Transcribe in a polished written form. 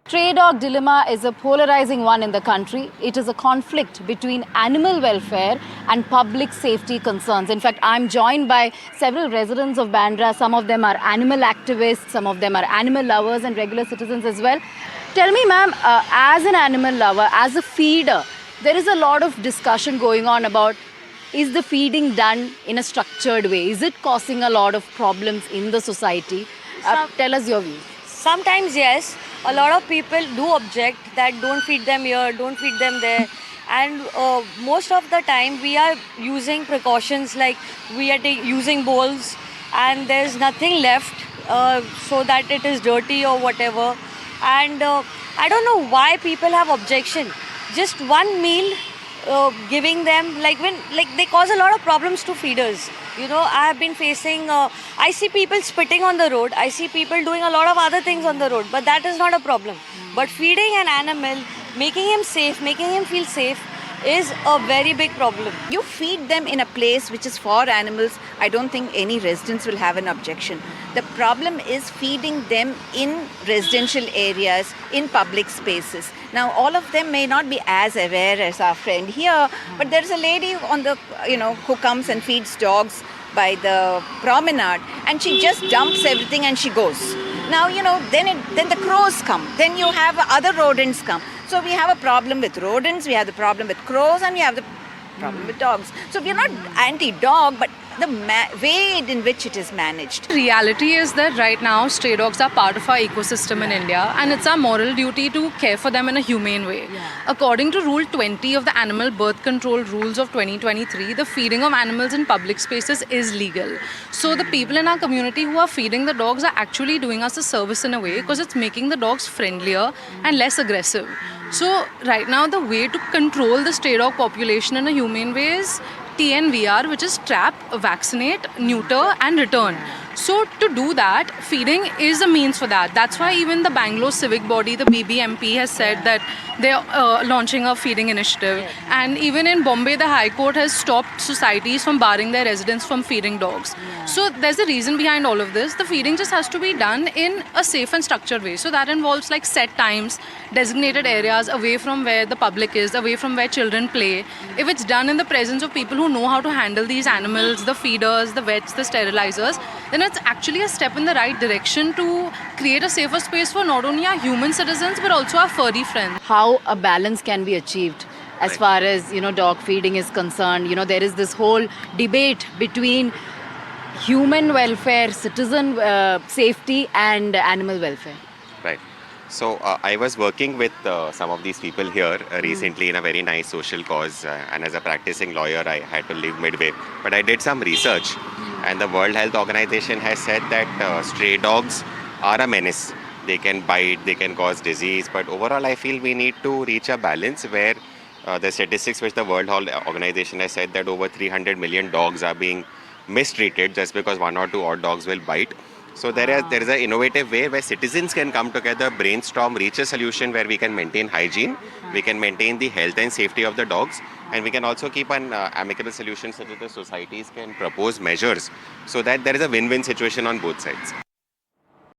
Stray dog dilemma is a polarizing one in the country. It is a conflict between animal welfare and public safety concerns. In fact, I'm joined by several residents of Bandra. Some of them are animal activists, some of them are animal lovers and regular citizens as well. Tell me, ma'am, as an animal lover, as a feeder, there is a lot of discussion going on about, is the feeding done in a structured way? Is it causing a lot of problems in the society? Tell us your views. Sometimes yes, a lot of people do object that don't feed them here, don't feed them there, and most of the time we are using precautions like we are using bowls and there's nothing left so that it is dirty or whatever, and I don't know why people have objection. Just one meal giving them, like they cause a lot of problems to feeders. You know, I have been facing, I see people spitting on the road, I see people doing a lot of other things on the road, but that is not a problem. But feeding an animal, making him safe, making him feel safe is a very big problem. You feed them in a place which is for animals, I don't think any residents will have an objection. The problem is feeding them in residential areas, in public spaces. Now, all of them may not be as aware as our friend here, but there's a lady on the, who comes and feeds dogs by the promenade, and she just dumps everything and she goes. Now, then the crows come, then you have other rodents come. So we have a problem with rodents, we have the problem with crows, and we have the problem with dogs. So we're not anti-dog, but the way in which it is managed. The reality is that right now stray dogs are part of our ecosystem in India, and it's our moral duty to care for them in a humane way. According to Rule 20 of the Animal Birth Control Rules of 2023, the feeding of animals in public spaces is legal. So the people in our community who are feeding the dogs are actually doing us a service in a way, because it's making the dogs friendlier and less aggressive. So right now the way to control the stray dog population in a humane way is TNVR, which is trap, vaccinate, neuter and return. So to do that, feeding is a means for that. That's why even the Bangalore civic body, the BBMP, has said that they are launching a feeding initiative. And even in Bombay, the High Court has stopped societies from barring their residents from feeding dogs. So there's a reason behind all of this. The feeding just has to be done in a safe and structured way. So that involves like set times, designated areas away from where the public is, away from where children play. If it's done in the presence of people who know how to handle these animals, the feeders, the vets, the sterilizers, then it's actually a step in the right direction to create a safer space for not only our human citizens but also our furry friends. How a balance can be achieved as far as dog feeding is concerned? There is this whole debate between human welfare, citizen safety and animal welfare. Right. So I was working with some of these people here recently in a very nice social cause, and as a practicing lawyer I had to leave midway, but I did some research, and the World Health Organization has said that stray dogs are a menace. They can bite, they can cause disease, but overall I feel we need to reach a balance where the statistics which the World Health Organization has said that over 300 million dogs are being mistreated just because one or two odd dogs will bite. So there is an innovative way where citizens can come together, brainstorm, reach a solution where we can maintain hygiene, we can maintain the health and safety of the dogs, and we can also keep an amicable solution so that the societies can propose measures so that there is a win-win situation on both sides.